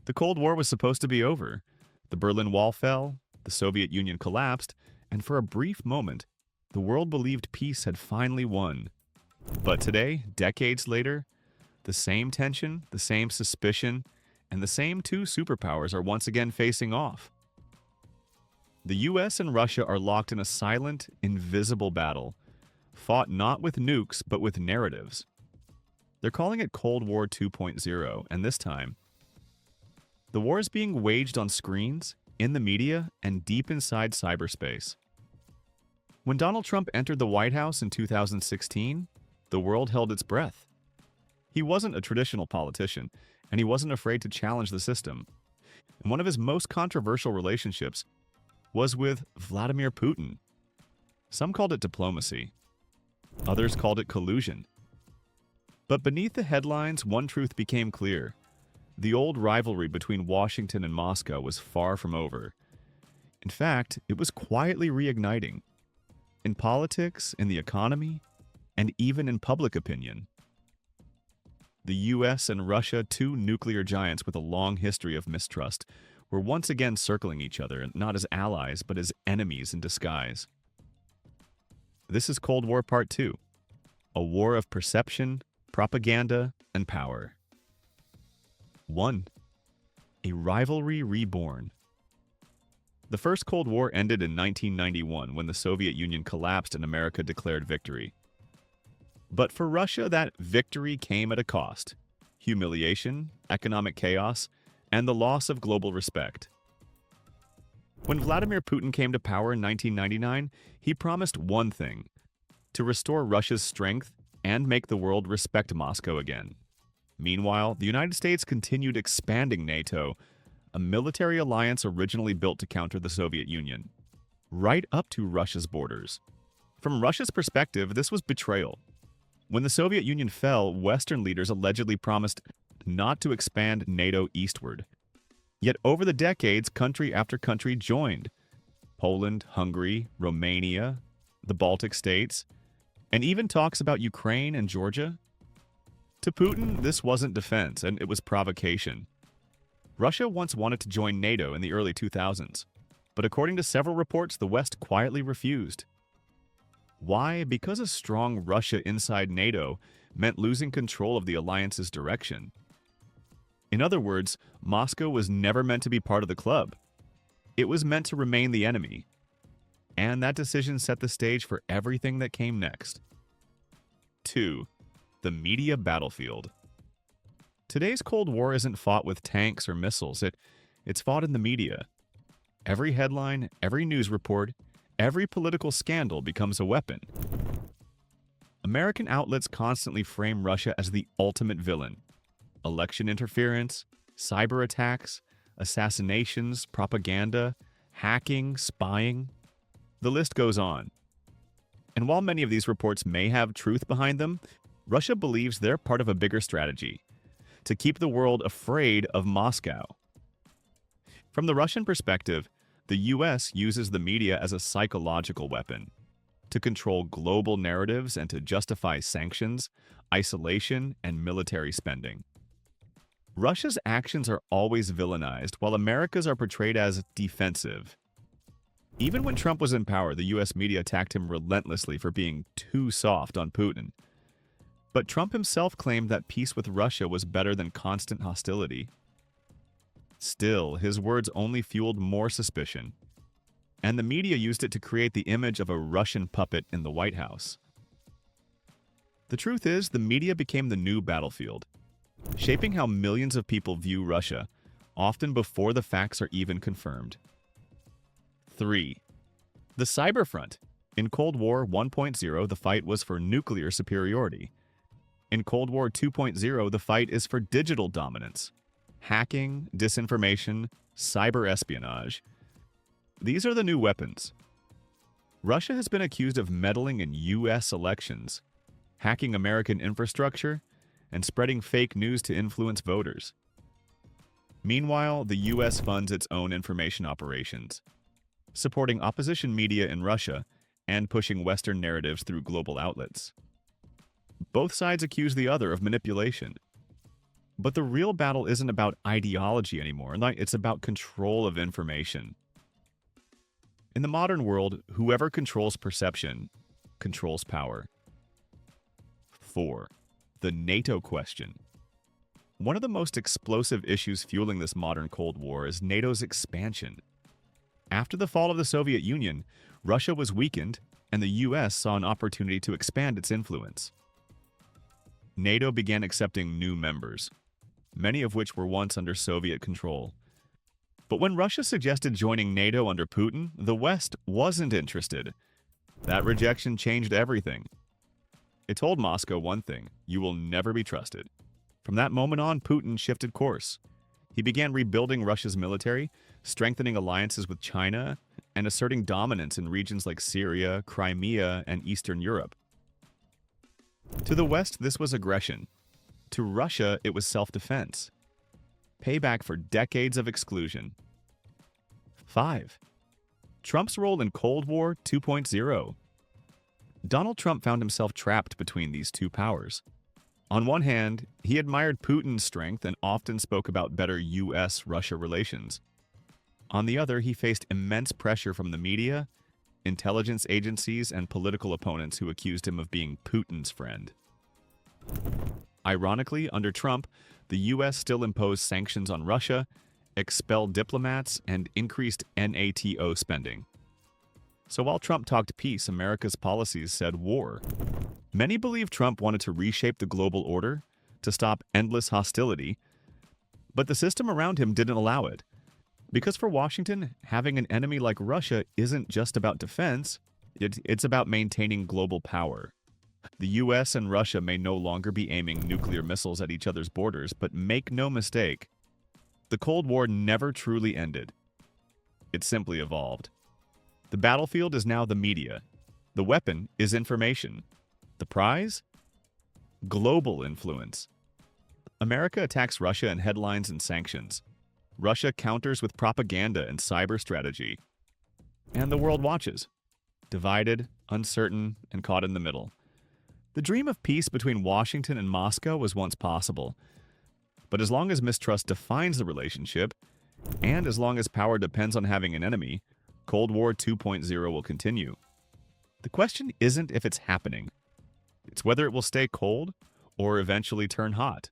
The Cold War was supposed to be over. The Berlin Wall fell, the Soviet Union collapsed, and for a brief moment, the world believed peace had finally won. But today, decades later, the same tension, the same suspicion, and the same two superpowers are once again facing off. The US and Russia are locked in a silent, invisible battle, fought not with nukes but with narratives. They're calling it Cold War 2.0, and this time, the war is being waged on screens, in the media, and deep inside cyberspace. When Donald Trump entered the White House in 2016, the world held its breath. He wasn't a traditional politician, and he wasn't afraid to challenge the system. And one of his most controversial relationships was with Vladimir Putin. Some called it diplomacy. Others called it collusion. But beneath the headlines, one truth became clear. The old rivalry between Washington and Moscow was far from over. In fact, it was quietly reigniting. In politics, in the economy, and even in public opinion. The US and Russia, two nuclear giants with a long history of mistrust, were once again circling each other, not as allies, but as enemies in disguise. This is Cold War Part 2, a war of perception, propaganda, and power. 1. A rivalry reborn. The First Cold War ended in 1991 when the Soviet Union collapsed and America declared victory. But for Russia, that victory came at a cost: humiliation, economic chaos, and the loss of global respect. When Vladimir Putin came to power in 1999, he promised one thing: to restore Russia's strength and make the world respect Moscow again. Meanwhile, the United States continued expanding NATO, a military alliance originally built to counter the Soviet Union, right up to Russia's borders. From Russia's perspective, this was betrayal. When the Soviet Union fell, Western leaders allegedly promised not to expand NATO eastward. Yet over the decades, country after country joined. Poland, Hungary, Romania, the Baltic states, and even talks about Ukraine and Georgia. To Putin, this wasn't defense, and it was provocation. Russia once wanted to join NATO in the early 2000s, but according to several reports, the West quietly refused. Why? Because a strong Russia inside NATO meant losing control of the alliance's direction. In other words, Moscow was never meant to be part of the club. It was meant to remain the enemy. And that decision set the stage for everything that came next. 2. The media battlefield. Today's Cold War isn't fought with tanks or missiles. It's fought in the media. Every headline, every news report, every political scandal becomes a weapon. American outlets constantly frame Russia as the ultimate villain. Election interference, cyber attacks, assassinations, propaganda, hacking, spying. The list goes on. And while many of these reports may have truth behind them, Russia believes they're part of a bigger strategy: to keep the world afraid of Moscow. From the Russian perspective, the US uses the media as a psychological weapon to control global narratives and to justify sanctions, isolation, and military spending. Russia's actions are always villainized, while America's are portrayed as defensive. Even when Trump was in power, the US media attacked him relentlessly for being too soft on Putin. But Trump himself claimed that peace with Russia was better than constant hostility. Still, his words only fueled more suspicion, and the media used it to create the image of a Russian puppet in the White House. The truth is, the media became the new battlefield, shaping how millions of people view Russia, often before the facts are even confirmed. 3. The cyber front. In Cold War 1.0, the fight was for nuclear superiority. In Cold War 2.0, the fight is for digital dominance. Hacking, disinformation, cyber espionage. These are the new weapons. Russia has been accused of meddling in US elections, hacking American infrastructure, and spreading fake news to influence voters. Meanwhile, the US funds its own information operations, supporting opposition media in Russia and pushing Western narratives through global outlets. Both sides accuse the other of manipulation. But the real battle isn't about ideology anymore. It's about control of information. In the modern world, whoever controls perception controls power. 4. The NATO question. One of the most explosive issues fueling this modern Cold War is NATO's expansion. After the fall of the Soviet Union, Russia was weakened, and the US saw an opportunity to expand its influence. NATO began accepting new members, many of which were once under Soviet control. But when Russia suggested joining NATO under Putin, the West wasn't interested. That rejection changed everything. It told Moscow one thing: you will never be trusted. From that moment on, Putin shifted course. He began rebuilding Russia's military, strengthening alliances with China, and asserting dominance in regions like Syria, Crimea, and Eastern Europe. To the West, this was aggression. To Russia, it was self-defense. Payback for decades of exclusion. 5. Trump's role in Cold War 2.0. Donald Trump found himself trapped between these two powers. On one hand, he admired Putin's strength and often spoke about better US-Russia relations. On the other, he faced immense pressure from the media, intelligence agencies, and political opponents who accused him of being Putin's friend. Ironically, under Trump, the US still imposed sanctions on Russia, expelled diplomats, and increased NATO spending. So while Trump talked peace, America's policies said war. Many believe Trump wanted to reshape the global order, to stop endless hostility, but the system around him didn't allow it. Because for Washington, having an enemy like Russia isn't just about defense, it's about maintaining global power. The US and Russia may no longer be aiming nuclear missiles at each other's borders, but make no mistake, the Cold War never truly ended. It simply evolved. The battlefield is now the media. The weapon is information. The prize? Global influence. America attacks Russia in headlines and sanctions. Russia counters with propaganda and cyber strategy. And the world watches, divided, uncertain, and caught in the middle. The dream of peace between Washington and Moscow was once possible. But as long as mistrust defines the relationship, and as long as power depends on having an enemy, Cold War 2.0 will continue. The question isn't if it's happening. It's whether it will stay cold or eventually turn hot.